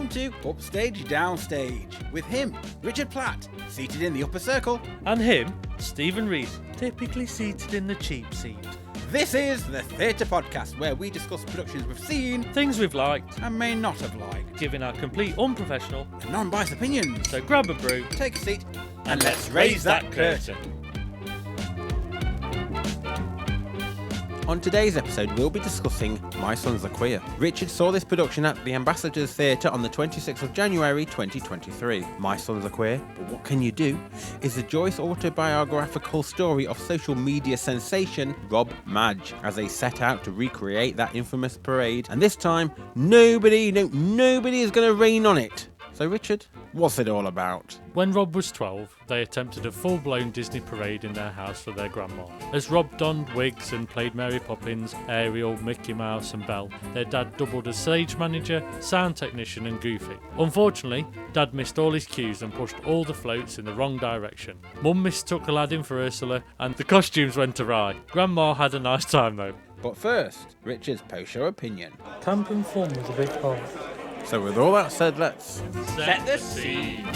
welcome to Upstage Downstage, with him, Richard Platt, seated in the upper circle. And him, Stephen Rees, typically seated in the cheap seat. This is the Theatre Podcast, where we discuss productions we've seen Things we've liked, and may not have liked, giving our complete unprofessional, and non-biased opinions. so grab a brew, Take a seat, and let's raise that curtain. On today's episode, we'll be discussing My Sons Are Queer. Richard saw this production at the Ambassadors Theatre on the 26th of January 2023. My Sons Are Queer, but what can you do? Is the Joyce autobiographical story of social media sensation Rob Madge, as they set out to recreate that infamous parade. And this time, nobody is going to rain on it. So Richard, what's it all about? When Rob was 12, they attempted a full-blown Disney parade in their house for their grandma. As Rob donned wigs and played Mary Poppins, Ariel, Mickey Mouse and Belle, their dad doubled as stage manager, sound technician and Goofy. Unfortunately, Dad missed all his cues and pushed all the floats in the wrong direction. Mum mistook Aladdin for Ursula and the costumes went awry. Grandma had a nice time though. But first, Richard's post-show opinion. Camp and fun with a big heart. So with all that said, let's Set the scene.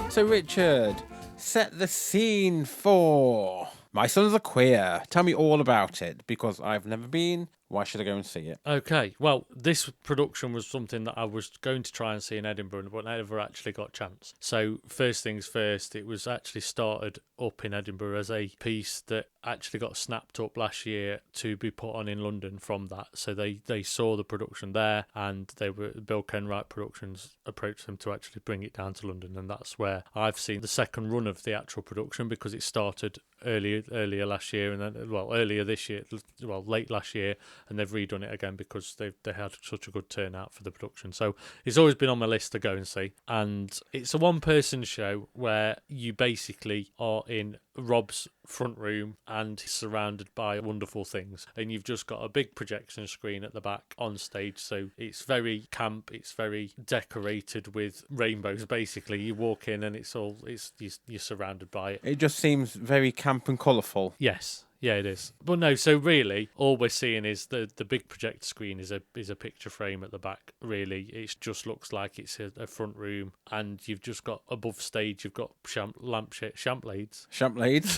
So Richard, set the scene for My Sons Are Queer. Tell me all about it, because I've never been. Why should I go and see it? Okay, well, this production was something that I was going to try and see in Edinburgh, but never actually got a chance. So first things first, it was actually started up in Edinburgh as a piece that actually got snapped up last year to be put on in London from that. So they saw the production there, and Bill Kenwright Productions approached them to actually bring it down to London, and that's where I've seen the second run of the actual production, because it started earlier last year, and then earlier this year, late last year. And they've redone it again because they had such a good turnout for the production. So it's always been on my list to go and see. And it's a one-person show where you basically are in Rob's front room and surrounded by wonderful things. And you've just got a big projection screen at the back on stage. So it's very camp. It's very decorated with rainbows, basically. You walk in and you're surrounded by it. It just seems very camp and colourful. Yes. Yeah, it is. But no, so really, all we're seeing is the big projector screen is a picture frame at the back, really. It just looks like it's a front room, and you've just got above stage, you've got champlades. Champlades?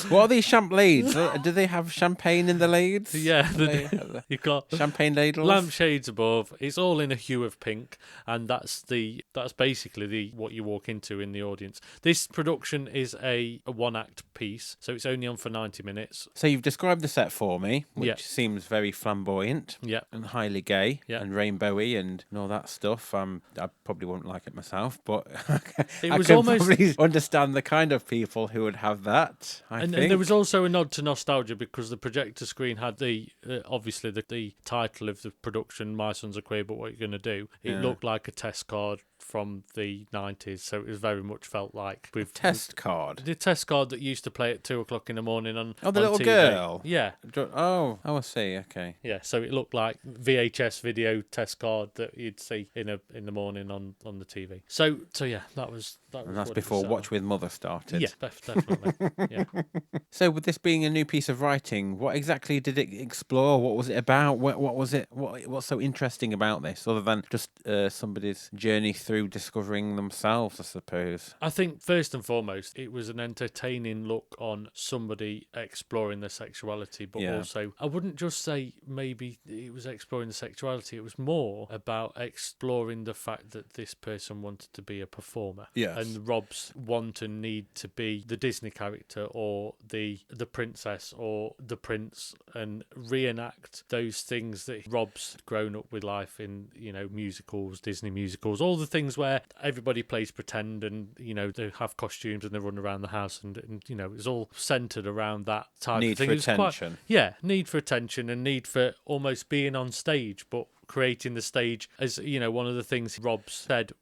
What are these champlades? Do they have champagne in the lades? Yeah, you've got champagne ladles, lampshades above. It's all in a hue of pink, and that's basically what you walk into in the audience. This production is a one-act piece, so it's only on for 90 minutes. So you've described the set for me, which Yeah. seems very flamboyant, Yeah. and highly gay, Yeah. and rainbowy, and all that stuff. I probably won't like it myself, but It I was can almost- probably understand the kind of people who would have that. And there was also a nod to nostalgia, because the projector screen had obviously the title of the production, My Sons Are Queer, but what you're going to do. It looked like a test card from the 90s, so it was very much felt like test card. The test card that used to play at 2:00 in the morning on Oh, the on little TV. girl. Yeah. Oh, I see. Okay. Yeah, so it looked like VHS video test card that you'd see in the morning on the TV. So yeah, that was And that's what it before was set Watch on. with Mother started. Yeah, definitely. Yeah. So with this being a new piece of writing, what exactly did it explore? What was it about? What was it? What's so interesting about this, other than just somebody's journey through discovering themselves, I suppose? I think first and foremost, it was an entertaining look on somebody exploring their sexuality, but also, I wouldn't just say maybe it was exploring the sexuality, it was more about exploring the fact that this person wanted to be a performer. Yes. And Rob's want and need to be the Disney character or the princess or the prince, and reenact those things that Rob's grown up with life in, musicals, Disney musicals, all the things where everybody plays pretend, and they have costumes and they run around the house, and it's all centered around that type Need of thing. for It was attention. need for attention, and need for almost being on stage, but creating the stage as one of the things Rob said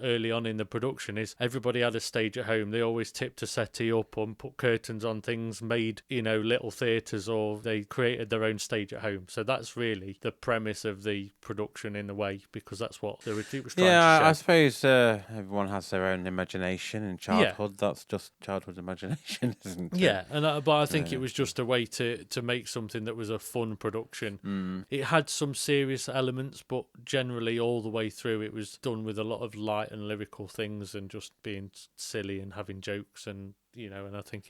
early on in the production is everybody had a stage at home. They always tipped a settee up and put curtains on things, made, little theatres, or they created their own stage at home. So that's really the premise of the production in a way, because that's what it was trying to show. I suppose everyone has their own imagination in childhood. That's just childhood imagination, isn't it? Yeah, but I think it was just a way to make something that was a fun production. It had some serious elements, but generally all the way through it was done with a lot of light and lyrical things and just being silly and having jokes, and and I think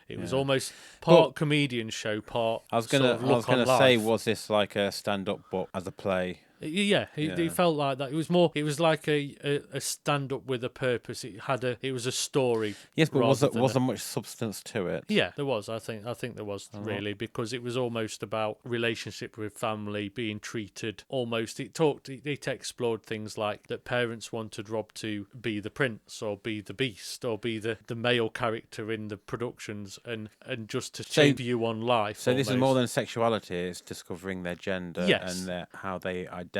it was almost part comedian show, part I was gonna say, was this like a stand-up book as a play? Yeah, it felt like that. It was like a stand-up with a purpose. It was a story. Yes, but was there much substance to it? Yeah, there was. I think there was really, because it was almost about relationship with family, being treated almost. It explored things like that parents wanted Rob to be the prince or be the beast or be the male character in the productions, and just to shape you on life. So this is more than sexuality. It's discovering their gender and how they identify.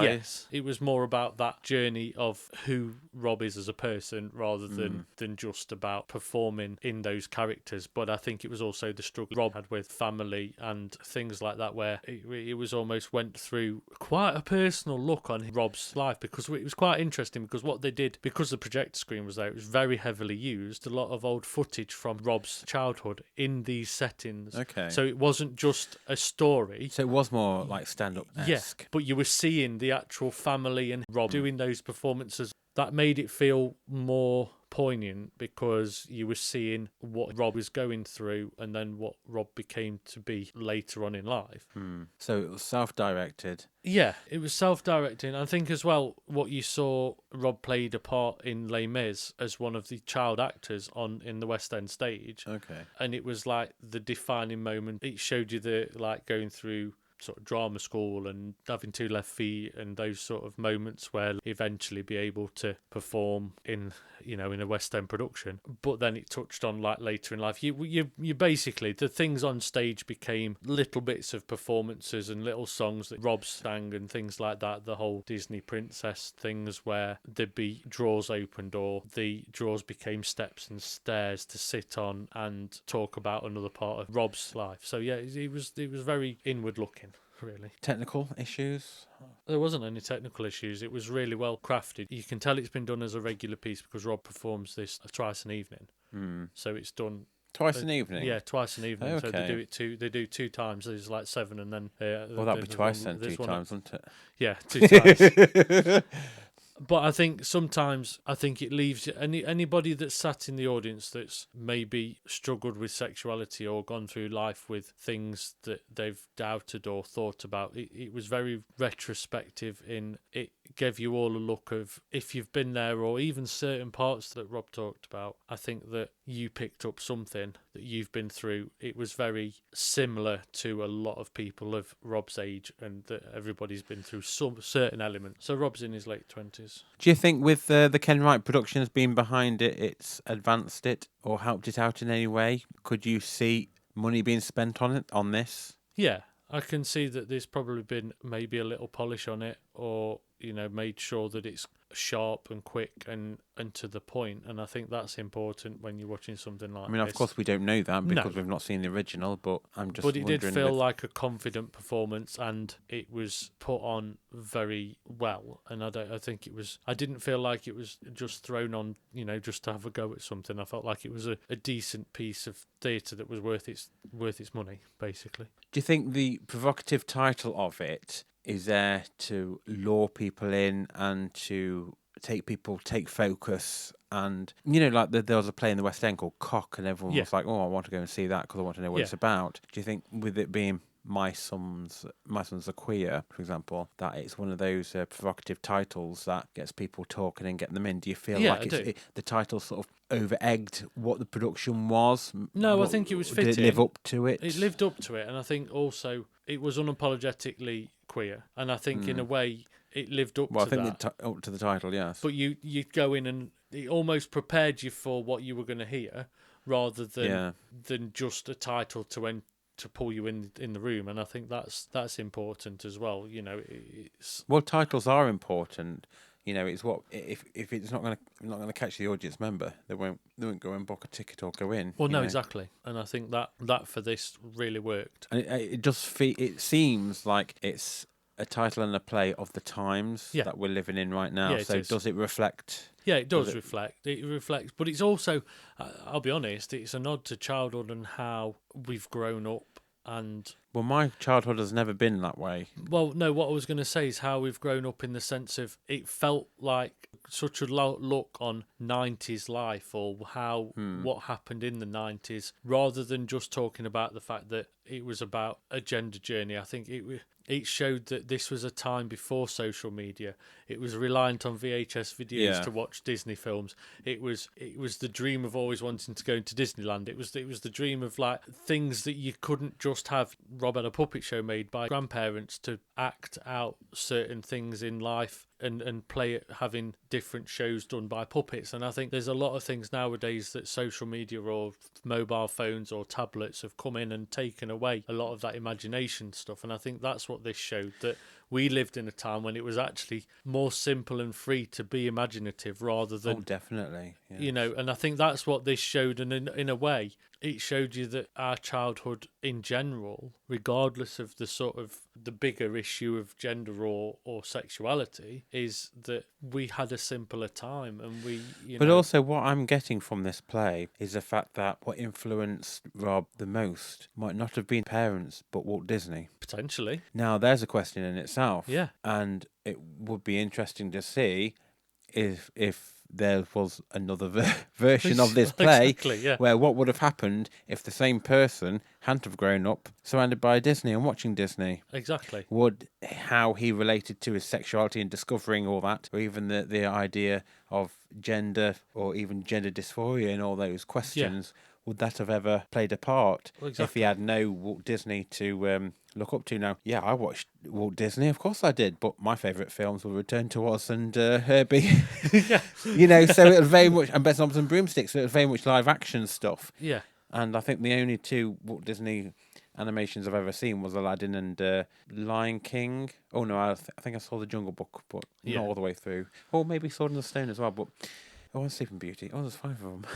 Yes, it was more about that journey of who Rob is as a person, rather than just about performing in those characters. But I think it was also the struggle Rob had with family and things like that, where it was almost went through quite a personal look on Rob's life, because it was quite interesting, because what they did, because the projector screen was there, it was very heavily used, a lot of old footage from Rob's childhood in these settings. Okay. So it wasn't just a story. So it was more like stand-up-esque. Yeah, but you were seeing the actual family and Rob doing those performances. That made it feel more poignant, because you were seeing what Rob was going through and then what Rob became to be later on in life. So it was self-directed. Yeah, it was self-directing. I think as well, what you saw, Rob played a part in Les Mis as one of the child actors in the West End stage. Okay. And it was like the defining moment. It showed you going through sort of drama school and having 2 left feet, and those sort of moments where eventually be able to perform in a West End production. But then it touched on like later in life, you basically, the things on stage became little bits of performances and little songs that Rob sang and things like that. The whole Disney princess things where there'd be drawers opened, or the drawers became steps and stairs to sit on and talk about another part of Rob's life. So yeah, it was very inward looking. Really. Technical issues? There wasn't any technical issues. It was really well crafted. You can tell it's been done as a regular piece, because Rob performs this twice an evening. So it's done twice an evening? Yeah, twice an evening. Okay. So they do 2 times. There's like 7, and then Well, that'd be twice then, 2 times, wouldn't it? Yeah, 2 times. But I think sometimes it leaves anybody that's sat in the audience that's maybe struggled with sexuality or gone through life with things that they've doubted or thought about. It was very retrospective. It gave you all a look of, if you've been there, or even certain parts that Rob talked about. I think that you picked up something that you've been through. It was very similar to a lot of people of Rob's age, and that everybody's been through some certain elements. So Rob's in his late 20s. Do you think with the Ken Wright Productions being behind it, it's advanced it or helped it out in any way? Could you see money being spent on this? Yeah, I can see that there's probably been maybe a little polish on it, or made sure that it's sharp and quick and to the point, and I think that's important when you're watching something like this. I mean, of course we don't know that because we've not seen the original, but I'm just But it wondering, did feel like a confident performance, and it was put on very well, and I didn't feel like it was just thrown on, just to have a go at something. I felt like it was a decent piece of theatre that was worth its money, basically. Do you think the provocative title of it is there to lure people in and to take focus? And like there was a play in the West End called Cock, and everyone was like, "Oh, I want to go and see that because I want to know what it's about." Do you think with it being My Sons Are Queer, for example, that it's one of those provocative titles that gets people talking and getting them in? Do you feel like the title sort of over-egged what the production was? No, I think it was fitting. Did it live up to it? It lived up to it, and I think also it was unapologetically queer, and I think in a way it lived up to that. Well, I think up to the title, yes. But you'd go in and it almost prepared you for what you were going to hear, rather than just a title to pull you in the room. And I think that's important as well. Well, titles are important. You know, it's what if it's not going to catch the audience member, they won't go and book a ticket or go in. Well, no, know? Exactly, and I think that for this really worked. And it just it seems like it's a title and a play of the times that we're living in right now. Yeah, so does it reflect? Yeah, it does reflect. It reflects, but it's also, I'll be honest, it's a nod to childhood and how we've grown up. And well, my childhood has never been that way. Well, no, what I was going to say is how we've grown up in the sense of it felt like such a look on 90s life, or how what happened in the 90s, rather than just talking about the fact that it was about a gender journey. I think it showed that this was a time before social media. It was reliant on VHS videos to watch Disney films. It was the dream of always wanting to go into Disneyland. It was the dream of like things that you couldn't just have Rob had a puppet show made by grandparents to act out certain things in life and play it, having different shows done by puppets. And I think there's a lot of things nowadays that social media or mobile phones or tablets have come in and taken away a lot of that imagination stuff. And I think that's what this showed, that we lived in a time when it was actually more simple and free to be imaginative rather than... Oh, definitely. Yes. You know, and I think that's what this showed. And in a way, it showed you that our childhood in general, regardless of the sort of the bigger issue of gender or sexuality, is that we had a simpler time. And we, But also what I'm getting from this play is the fact that what influenced Rob the most might not have been parents, but Walt Disney. Potentially. Now, there's a question in itself. Yeah. And it would be interesting to see if there was another version of this play where what would have happened if the same person hadn't have grown up surrounded by Disney and watching Disney. Exactly. Would how he related to his sexuality and discovering all that, or even the idea of gender or even gender dysphoria and all those questions, would that have ever played a part if he had no Walt Disney to look up to? Now, yeah, I watched Walt Disney, of course I did, but my favourite films were Return to Oz and Herbie. You know, so it was very much, and Best Knobs and Broomsticks, so it was very much live action stuff. Yeah. And I think the only two Walt Disney animations I've ever seen was Aladdin and Lion King. Oh no, I think I saw The Jungle Book, but not all the way through. Or maybe Sword in the Stone as well, but Sleeping Beauty. Oh, there's 5 of them.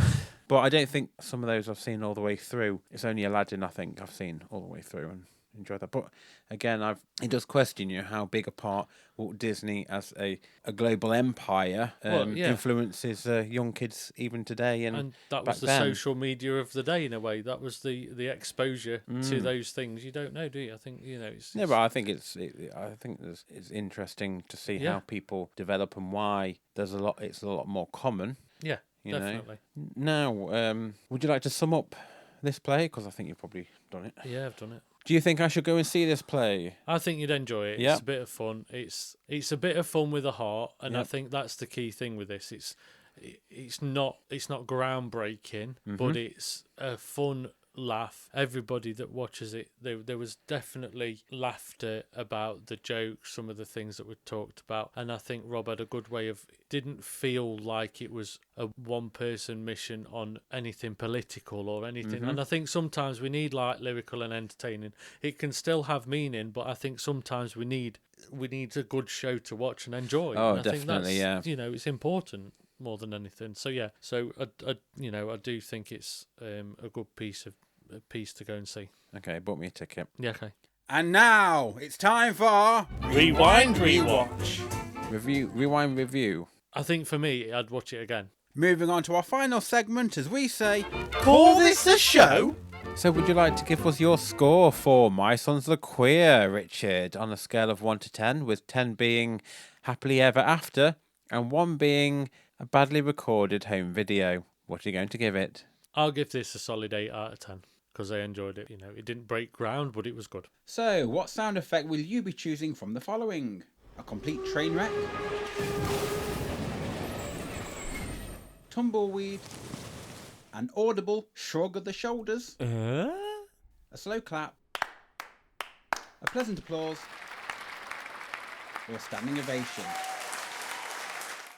But I don't think some of those I've seen all the way through. It's only Aladdin I think I've seen all the way through and enjoyed that. But again, it does question you how big a part Walt Disney as a global empire influences young kids even today. And that was the social media of the day in a way. That was the exposure to those things. You don't know, do you? I think but I think it's interesting to see how people develop and why it's a lot more common. Yeah. Definitely. Now, would you like to sum up this play? Because I think you've probably done it. Yeah, I've done it. Do you think I should go and see this play? I think you'd enjoy it. Yep. It's a bit of fun. It's a bit of fun with a heart, and I think that's the key thing with this. It's not groundbreaking, but it's a fun laugh. Everybody that watches it, there was definitely laughter about the jokes, some of the things that were talked about, and I think Rob had a good way of, didn't feel like it was a one-person mission on anything political or anything. And I think sometimes we need like lyrical and entertaining. It can still have meaning, but I think sometimes we need a good show to watch and enjoy. Oh, and I definitely, think that's, it's important more than anything. So yeah, I do think it's a good piece to go and see. Okay, bought me a ticket. Yeah, okay. And now it's time for Rewind, Rewatch. Rewind Review. I think for me, I'd watch it again. Moving on to our final segment, as we say, Call this a show? So would you like to give us your score for My Son's the Queer, Richard, on a scale of 1 to 10, with 10 being happily ever after and 1 being a badly recorded home video? What are you going to give it? I'll give this a solid 8 out of 10 because I enjoyed it. It didn't break ground, but it was good. So, what sound effect will you be choosing from the following? A complete train wreck? Tumbleweed? An audible shrug of the shoulders? A slow clap? A pleasant applause? Or a standing ovation?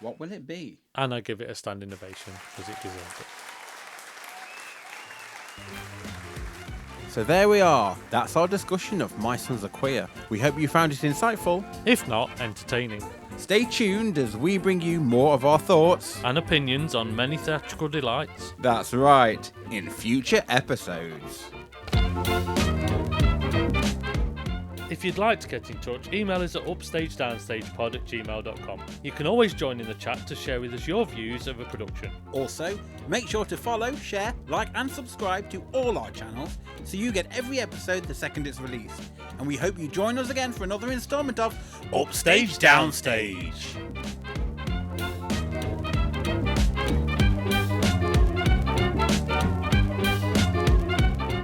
What will it be? And I give it a standing ovation because it deserved it. So there we are. That's our discussion of My Sons Are Queer. We hope you found it insightful. If not, entertaining. Stay tuned as we bring you more of our thoughts. And opinions on many theatrical delights. That's right, in future episodes. If you'd like to get in touch, email us at upstagedownstage@gmail.com. You can always join in the chat to share with us your views of a production. Also, make sure to follow, share, like and subscribe to all our channels so you get every episode the second it's released. And we hope you join us again for another instalment of Upstage Downstage.